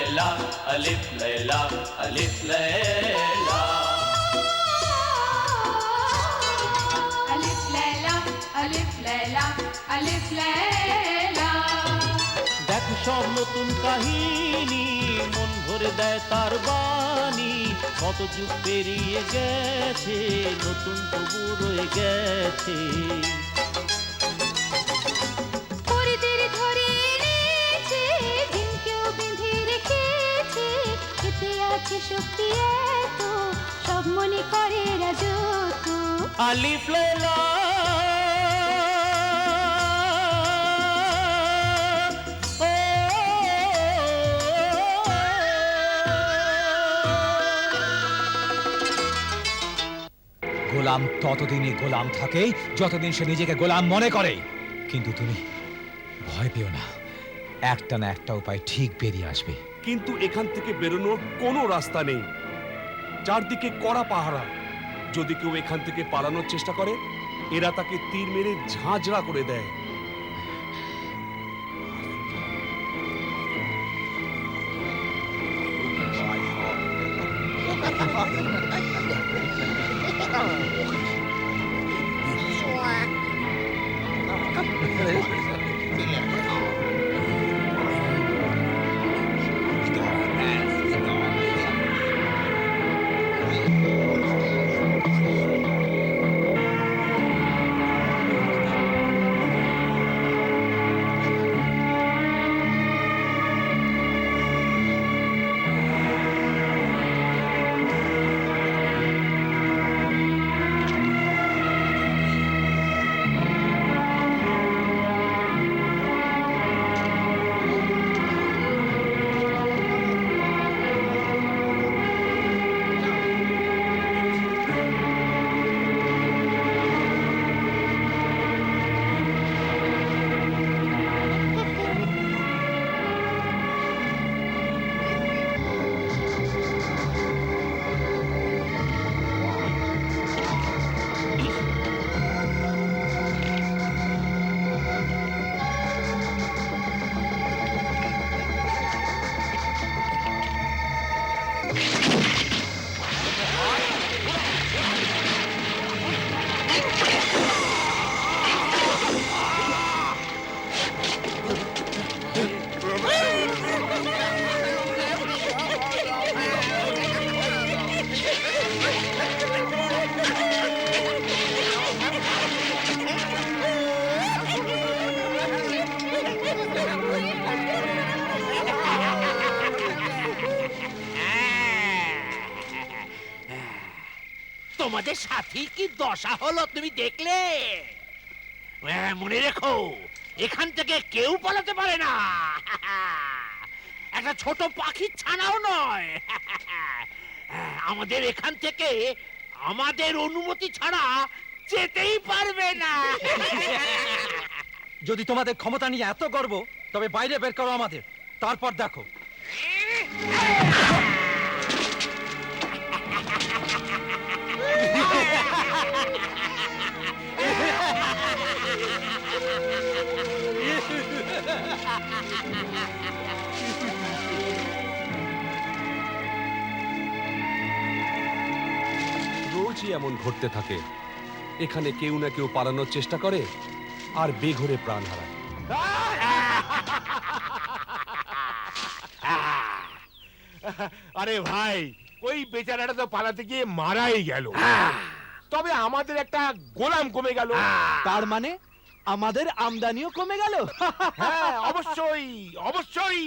लैला अलिफ लैला अलिफ लैला अलिफ लैला अलिफ लैला अलिफ लैला দেখো সব নতুন কাহিনী মন ভরে দেয় তার বাণী কত যুগ পেরিয়ে গেছে নতুন তবু রয়ে গেছে পরিদের ধরে এনেছে দিনকেও বেঁধে রেখেছে এতে আছে শক্তি এত সব মনে করে রাজত্ব আলিফ লাইলা গোলাম ততদিনই গোলাম থাকে যতদিন সে নিজেকে গোলাম মনে করে কিন্তু তুমি ভয় পেও না একটা না একটা উপায় ঠিক বেরিয়ে আসবে কিন্তু এখান থেকে বেরোনোর কোনো রাস্তা নেই চারদিকে কড়া পাহারা যদি কেউ এখান থেকে পালানোর চেষ্টা করে এরা তাকে তীর মেরে ঝাঁঝরা করে দেয় তোমাদের সাথী কি দশা হলো তুমি দেখলে মনে রেখো এখান থেকে কেউ পালাতে পারে না একটা ছোট পাখির ছানাও নয় আমাদের এখান থেকে আমাদের অনুমতি ছাড়া যেতেই পারবে না যদি তোমাদের ক্ষমতা নিয়ে এত গর্ব তবে বাইরে বের করো আমাদের তারপর দেখো রোজই এমন ঘটতে থাকে এখানে কেউ না কেউ পালানোর চেষ্টা করে আর বেঘরে প্রাণ হারায় আরে ভাই ওই বেচারাটা তো পালাতে গিয়ে মারাই গেল তবে আমাদের একটা গোলাম কমে গেল তার মানে আমাদের আমদানিও কমে গেল হ্যাঁ অবশ্যই অবশ্যই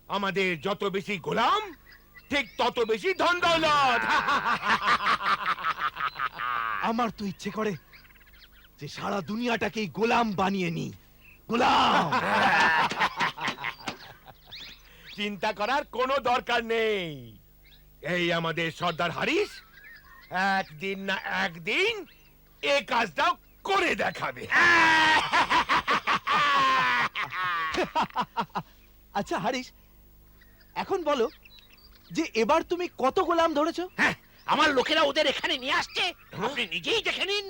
আমাদের যত বেশি গোলাম ঠিক তত বেশি ধন দৌলত আমার তো ইচ্ছে করে যে সারা দুনিয়াটাকেই গোলাম বানিয়ে নি গোলাম চিন্তা করার কোনো দরকার নেই এই আমাদের সর্দার হারিস একদিন না একদিন এই কাজটাও করে দেখাবে আচ্ছা হারিস এখন বলো যে এবার তুমি কত গোলাম ধরেছো আমার লোকেরা ওদের এখানে নিয়ে আসছে আপনি নিজেই দেখে নিন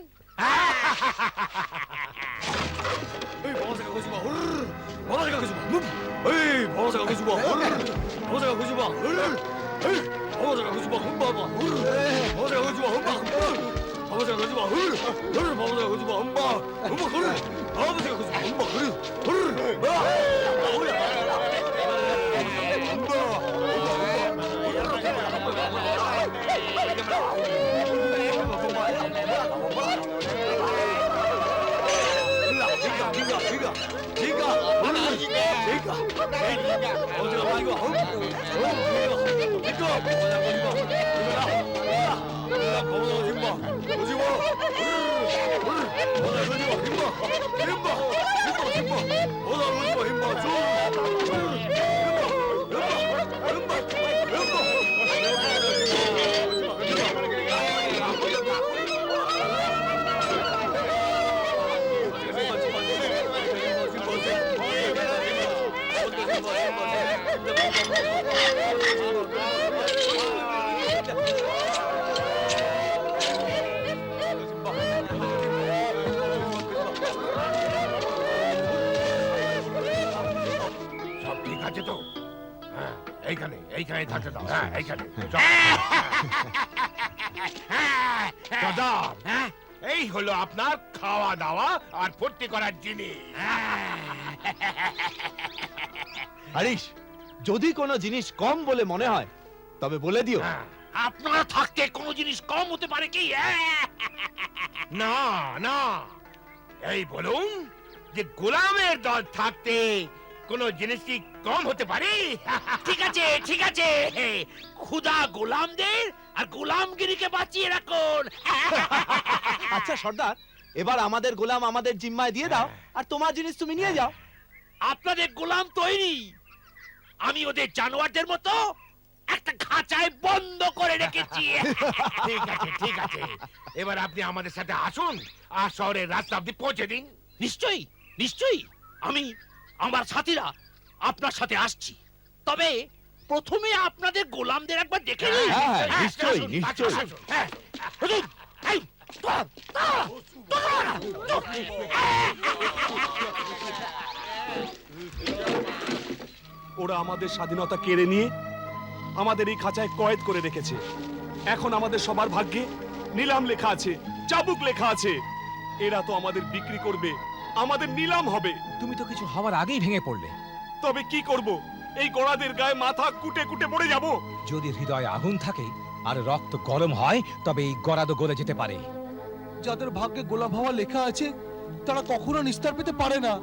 সব ঠিক আছে তো? হ্যাঁ, এইখানে থাকতে দাও। হ্যাঁ, এইখানে সর্দার, এই হলো আপনার খাওয়া দাওয়া আর ফুর্তি করার জিনিস। হারিস, যদি কোনো জিনিস কম বলে মনে হয় তবে বলে দিও। হ্যাঁ, আপনারা থাকতে কোনো জিনিস কম হতে পারে কি? না না, এই বলুন যে গোলামের দল থাকতে কোনো জিনিস কি কম হতে পারে? ঠিক আছে, ঠিক আছে, খুদা গোলামদের আর গোলামগিরিকে বাঁচিয়ে রাখুন। আচ্ছা সর্দার, এবার আমাদের গোলাম আমাদের জিম্মায় দিয়ে দাও, আর তোমার জিনিস তুমি নিয়ে যাও। আপনাদের গোলাম তৈরি, আমি ওদের জানোয়ারদের মতো একটা খাঁচায় বন্ধ করে রেখেছি। ঠিক আছে, ঠিক আছে, এবার আপনি আমাদের সাথে আসুন আর শহরের রাস্তা অব্দি পৌঁছে দিন। নিশ্চয়ই, নিশ্চয়ই, আমি আমার সাথীরা আপনার সাথে আসছি। তবে প্রথমে আপনাদের গোলামদের একবার দেখে নিই। হ্যাঁ, হ্যাঁ, হ্যাঁ, নিশ্চয়ই, আসুন, নিশ্চয়ই। আসুন, হ্যাঁ। হুজুর, এই, দাঁড়ান, দাঁড়ান, দাঁড়ান, ওরা আমাদের স্বাধীনতা কেড়ে নিয়ে আমাদের এই খাঁচায় কয়েদ করে রেখেছে। এখন আমাদের সবার ভাগ্যে নিলাম লেখা আছে, চাবুক লেখা আছে। এরা তো আমাদের বিক্রি করবে, আমাদের নিলাম হবে। তুমি তো কিছু হওয়ার আগেই ভেঙে পড়লে। তবে কি করব? এই গোড়াদের গায়ে মাথা কুটে কুটে পড়ে যাব। যদি হৃদয়ে আগুন থাকে আর রক্ত গরম হয় তবে এই গরাদও গলে যেতে পারে। যাদের ভাগ্যে গোলাপ হওয়া লেখা আছে তারা কখনো নিস্তার পেতে পারে না।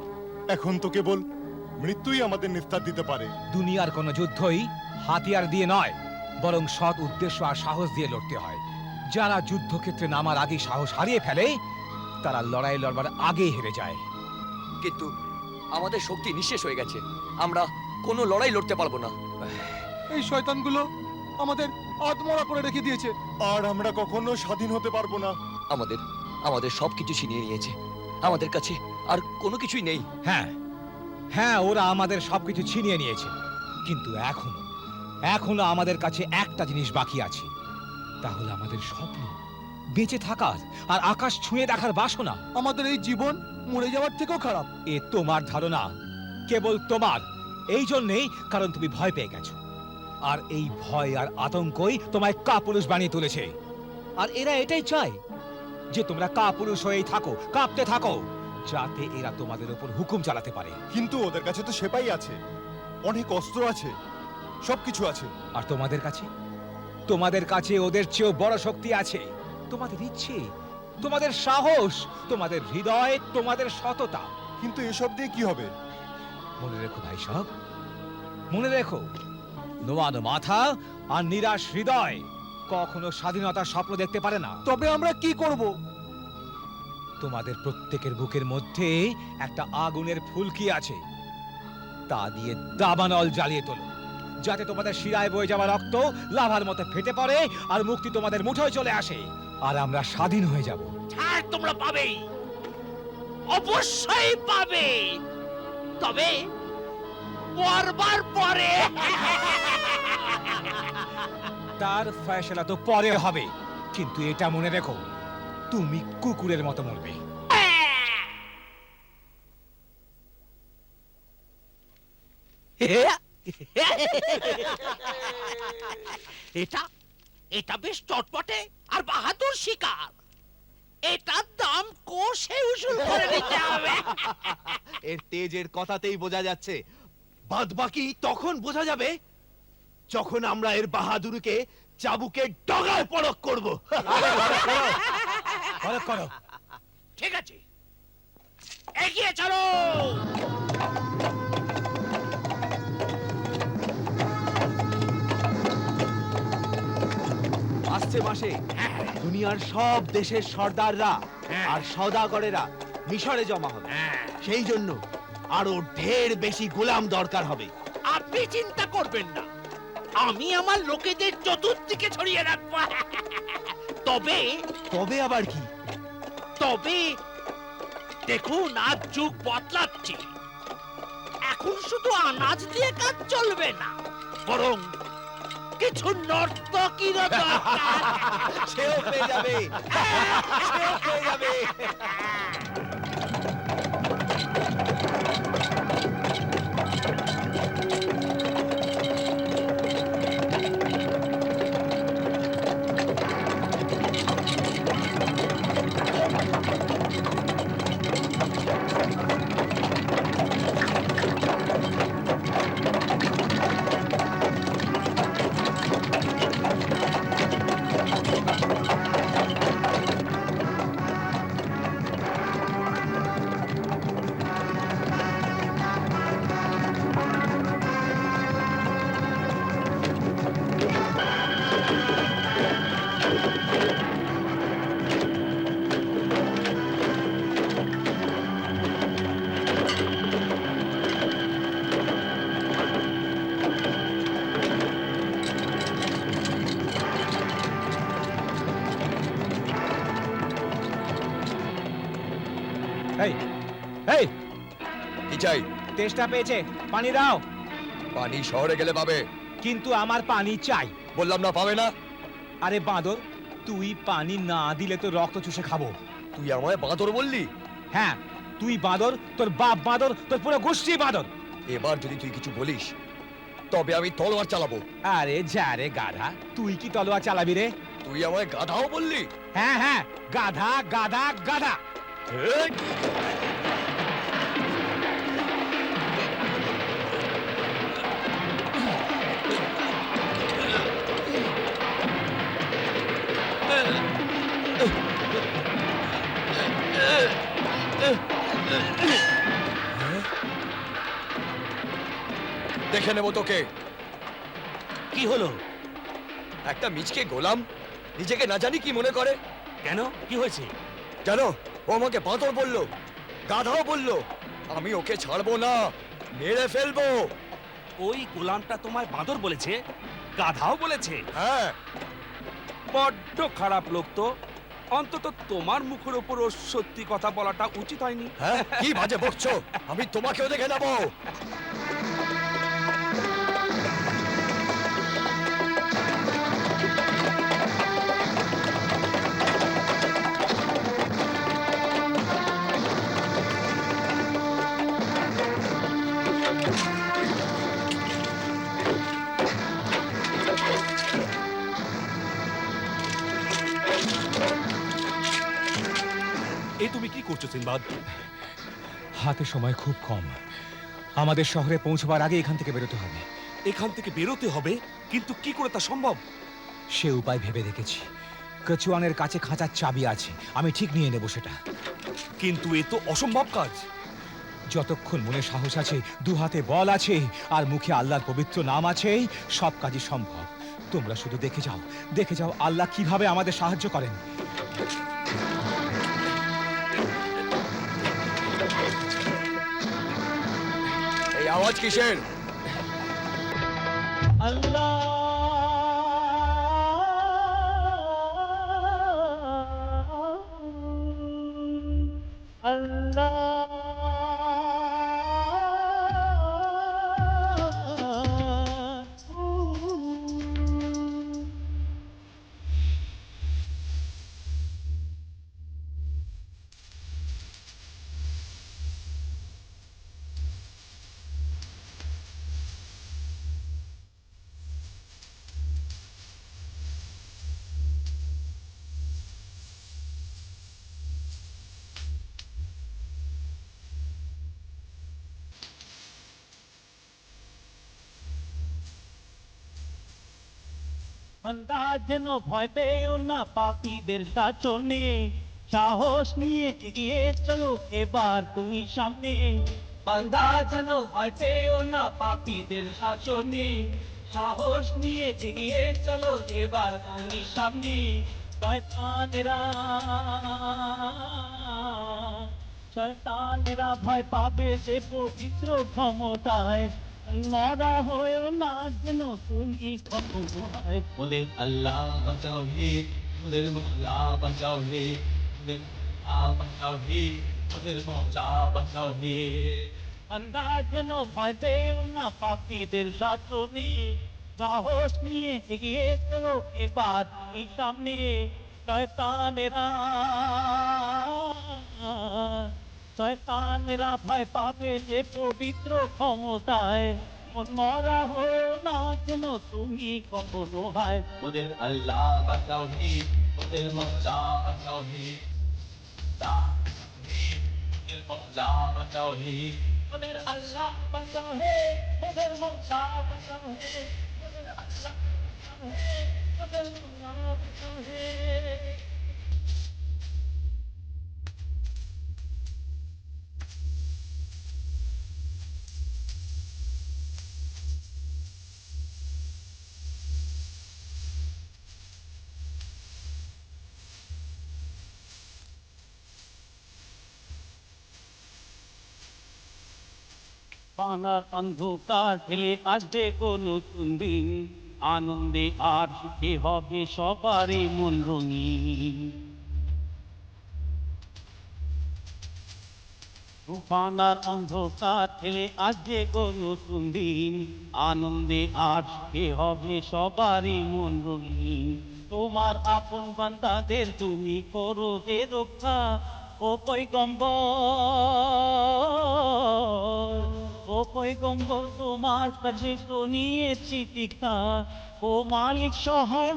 এখন তো কেবল মৃত্যুই আমাদের নিস্তার দিতে পারে। দুনিয়ার কোনো যুদ্ধই হাতিয়ার দিয়ে নয়, বরং সৎ উদ্দেশ্য আর সাহস দিয়ে লড়তে হয়। যারা যুদ্ধক্ষেত্রে নামার আগে সাহস হারিয়ে ফেলে তারা লড়াই লড়বার আগেই হেরে যায়। কিন্তু আমাদের শক্তি নিঃশেষ হয়ে গেছে, আমরা কোনো লড়াই লড়তে পারবো না। এই শয়তানগুলো আমাদের আত্মরা করে রেখে দিয়েছে। আর আমরা কখনো স্বাধীন হতে পারবো না। আমাদের আমাদের সবকিছু ছিনিয়ে নিয়েছে, আমাদের কাছে আর কোনো কিছুই নেই। হ্যাঁ হ্যাঁ, ওরা আমাদের সবকিছু ছিনিয়ে নিয়েছে, কিন্তু এখনো আমাদের কাছে একটা জিনিস বাকি আছে। তাহলে আমাদের স্বপ্ন, বেঁচে থাকার আর আকাশ ছুঁয়ে দেখার বাসনা। আমাদের এই জীবন মরে যাওয়ার থেকেও খারাপ। এ তোমার ধারণা, কেবল তোমার। এই জন্যেই কারণ তুমি ভয় পেয়ে গেছো, আর এই ভয় আর আতঙ্কই তোমায় কাপুরুষ বানিয়ে তুলেছে। আর এরা এটাই চায় যে তোমরা কাপুরুষ হয়েই থাকো, কাঁপতে থাকো, যাতে এরা তোমাদের উপর হুকুম চালাতে পারে। কিন্তু ওদের কাছে তো সেপাই আছে, অনেক অস্ত্র আছে, সবকিছু আছে। আর তোমাদের কাছে ওদের চেয়েও বড় শক্তি আছে। তোমাদের ইচ্ছে, তোমাদের সাহস, তোমাদের হৃদয়, তোমাদের সততা। কিন্তু এসব দিয়ে কি হবে? মনে রেখো ভাই সব, মনে রেখো, নোয়ানো মাথা আর নিরাশ হৃদয় কখনো স্বাধীনতার স্বপ্ন দেখতে পারে না। তবে আমরা কি করব? তোমাদের প্রত্যেকের বুকের মধ্যে একটা আগুনের ফুলকি আছে, তা দিয়ে দাবানল জ্বালিয়ে তোলো, যাতে তোমাদের শিরায় বয়ে যাওয়া রক্ত লাভার মতো ফেটে পড়ে আর মুক্তি তোমাদের মুঠোয় চলে আসে, আর আমরা স্বাধীন হয়ে যাব। ছাড় তোমরা পাবেই, অবশ্যই পাবে, তবে মরবার পরে। তার ফয়সালা তো পরে হবে, কিন্তু এটা মনে রেখো, তুমি কুকুরের মতো মরবে। এটা এটা বেশ চটপটে আর বাহাদুর শিকার। এটার দাম কোষে উসুল করে নিতে হবে। এর তেজের কথাতেই বোঝা যাচ্ছে। বাদ বাকি তখন বোঝা যাবে যখন আমরা এর বাহাদুরকে চাবুকে ডগায় পরক করব। পরখ করো। ঠিক আছে, এগিয়ে চলো। আসছে মাসে দুনিয়ার সব দেশের সর্দাররা আর সওদাগরেরা মিশরে জমা হবে। সেই জন্য আরো ঢের বেশি গোলাম দরকার হবে। আপনি চিন্তা করবেন না, আমি আমার লোকেদের চতুর্দিকে ছড়িয়ে রাখবো। তবে তবে আবার কি? তবে দেখুন, আজ যুগ বদলাচ্ছে। এখন শুধু আনাজ দিয়ে কাজ চলবে না, বরং কিছু নর্তকীরও দরকার। সেও পেয়ে যাবে, সেও পেয়ে যাবে। এই এই কি চাই? তেষ্টা পেয়েছে, পানি দাও। পানি শহরে গেলে পাবে। কিন্তু আমার পানি চাই। বললাম না পাবে না। আরে বাঁদর, তুই পানি না দিলে তো রক্ত চুষে খাবো। তুই আমায় বাঁদর বললি? হ্যাঁ, তুই বাঁদর, তোর বাপ বাঁদর, তোর পুরো গোষ্ঠী বাঁদর। এবার যদি তুই কিছু বলিস তবে আমি তলোয়ার চালাবো। আরে যা রে গাধা, তুই কি তলোয়ার চালাবি রে? তুই আমায় গাধাও বললি? হ্যাঁ হ্যাঁ, গাধা গাধা গাধা। এই! দেখে নেব তোকে। কি হলো? একটা মিচকে গোলাম নিজেকে না জানি কি মনে করে। কেন, কি হয়েছে? জানো, ও আমাকে বাঁদর বললো, গাধাও বললো। আমি ওকে ছাড়বো না, মেরে ফেলবো। ওই গোলামটা তোমায় বাঁদর বলেছে, গাধাও বলেছে? হ্যাঁ, বড্ড খারাপ লোক তো। অন্তত তোমার মুখের উপর ওর সত্যি কথা বলাটা উচিত হয়নি। হ্যাঁ, কি বাজে বকছো? আমি তোমাকেও দেখে নেবো। এই তুমি কি করছো সিনবাদ? হাতে সময় খুব কম। আমাদের শহরে পৌঁছবার আগে এখান থেকে বেরোতে হবে। এখান থেকে বেরোতে হবে, কিন্তু কি করে তা সম্ভব? সে উপায় ভেবে দেখেছি। কচুয়ানের কাছে খাঁচার চাবি আছে, আমি ঠিক নিয়ে নেব সেটা। কিন্তু এ তো অসম্ভব কাজ। যতক্ষণ মনে সাহস আছে, দু হাতে বল আছে, আর মুখে আল্লাহর পবিত্র নাম আছে, সব কাজই সম্ভব। তোমরা শুধু দেখে যাও, দেখে যাও আল্লাহ কিভাবে আমাদের সাহায্য করেন। এই আওয়াজ কিসের? বান্দা যেন ভয় পেও না পাপীদের শাসনে, সাহস নিয়ে এগিয়ে চলো এবার তুমি সামনে। বান্দা যেন ভয় পেও না পাপীদের শাসনে, সাহস নিয়ে এগিয়ে চলো এবার তুমি সামনে। শয়তানেরা ভয় পাবে যে পবিত্র ক্ষমতায়, মরা হয়েও না যেন তুমি কখনো হয়। বলে আল্লাহ বাঁচাও হে, ওদের মোল্লা বাঁচাও হে, ওদের বাঁচাও হে, ওদের মোল্লা বাঁচাও হে। বান্দা যেন ভয় পেও না পাপীদের শাসনে, সাহস নিয়ে এগিয়ে চলো এবার তুমি সামনে। শয়তানেরা ভয় পাবে যে পবিত্র ক্ষমতায়, মরা হয়েও না যেন তুমি কখনো হয়। ওদের আল্লাহ বাঁচাও হে, ওদের মোল্লা বাঁচাও হে, ওদের মোল্লা বাঁচাও হে, ওদের আল্লাহ বাঁচাও হে, ওদের মোল্লা বাঁচাও হে, ওদের আল্লাহ বাঁচাও হে, ওদের মোল্লা বাঁচাও হে। বাংলার অন্ধকার ফেলে আসবে কোন নতুন দিন, আনন্দে আর সুখে হবে সবারই মন রঙিন। বাংলার অন্ধকার ফেলে আসবে কোন নতুন দিন, আনন্দে আর সুখে হবে সবারই মন রঙিন। তোমার আপন বান্দাদের তুমি করো যে রক্ষা, ও পয়গম্বর, ও পয়গম্বর তোমার কাছে তো নিয়েছি টিকা, ও মালিক সহায়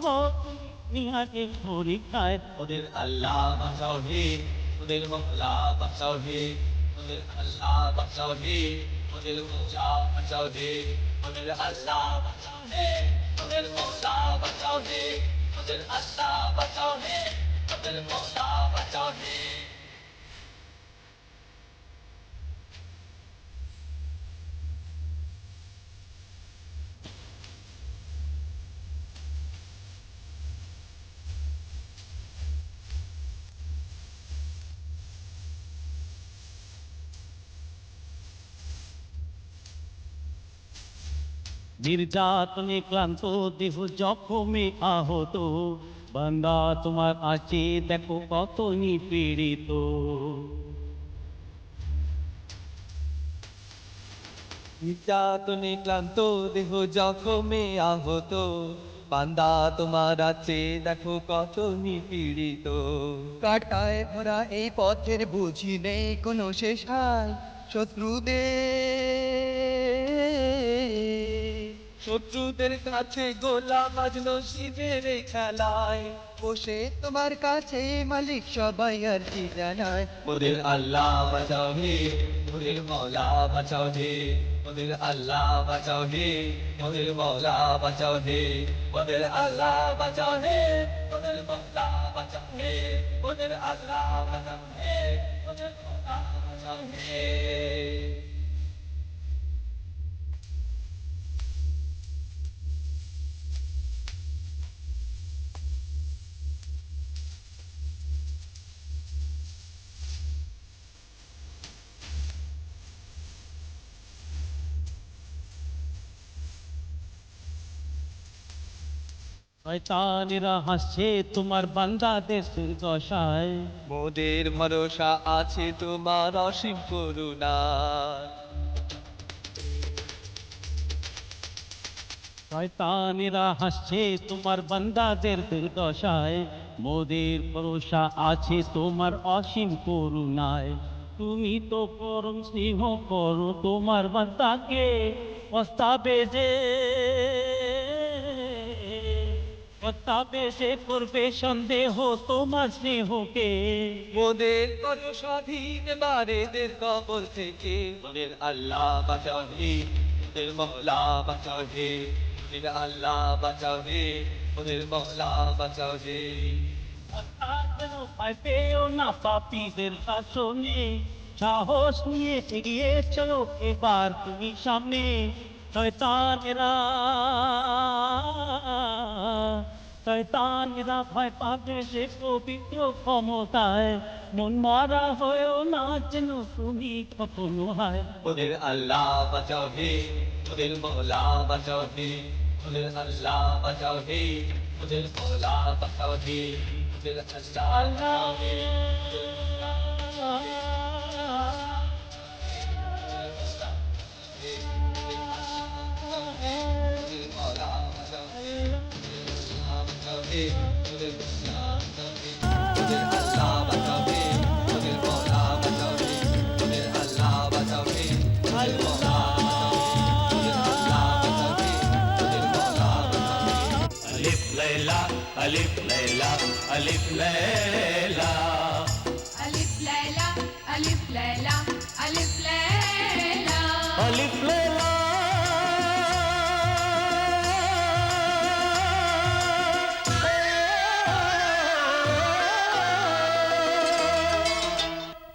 নিহাকে পরীক্ষায়। ওদের আল্লাহ বাঁচাও হে, ওদের মোল্লা বাঁচাও হে, ওদের আল্লাহ বাঁচাও হে, ওদের মোল্লা বাঁচাও হে, ওদের আল্লাহ বাঁচাও হে, ওদের মোল্লা বাঁচাও হে, ওদের আল্লাহ বাঁচাও হে, ওদের মোল্লা বাঁচাও হে। নির্যাতনে ক্লান্ত দেহ জখমে আহত, বান্দা তোমার আছে দেখো কত নিপীড়িত। নির্যাতনে ক্লান্ত দেহ জখমে আহত, বান্দা তোমার আছে দেখো কত নিপীড়িত। কাটায় ভরা এই পথের বুঝি নেই কোনো শেষ হাল, শত্রুদের কাছে গোলা বাজলো শিবের খেলায়, বসে তোমার কাছে মালিক সবাই আর কি জানায়। ওদের আল্লাহ বাঁচাও হে, ওদের মৌলা বাঁচাও হে, ওদের আল্লাহ বাঁচাও হে, ওদের মৌলা বাঁচাও হে, ওদের আল্লাহ বাঁচাও হে, ওদের মৌলা বাঁচাও হে, ওদের আল্লাহ বাঁচাও হে, ওদের মৌলা বাঁচাও হে। শয়তানেরা হাসছে তোমার বান্দাদের দশায়, মোদের ভরসা আছে তোমার অসীম করুণা। শয়তানেরা হাসছে তোমার বান্দাদের দুর্দশায়, মোদের ভরসা আছে তোমার অসীম করুণায়। তুমি তো পরম স্নেহ করো তোমার বান্দাকে, প্রস্তাবে সে করবে সন্দেহ তোমার স্নেহকে। মোদের করো স্বাধীন বারেদের কবল থেকে, ওদের আল্লাহ বাঁচাও হে, ওদের মৌলা বাঁচাও হে, ওদের আল্লাহ বাঁচাও হে, ওদের মৌলা বাঁচাও হে ভয় পেও না পাপীদের শাসনে, সাহস নিয়ে এগিয়ে চলো এবার তুমি সামনে। শয়তানেরা ভয় পাবে সে পবিত্র ক্ষমতায়, মন মারা হয়েও না যেন তুমি কখনো হয়। ওদের আল্লাহ বাঁচাও হে ওদের মৌলা বাঁচাও হে ওদের আল্লাহ বাঁচাও হে ওদের মৌলা বাঁচাও হে ওদের আল্লাহ বাঁচাও হে अलिफ लैला अलिफ लैला अलिफ लैला अलिफ लैला अलिफ लैला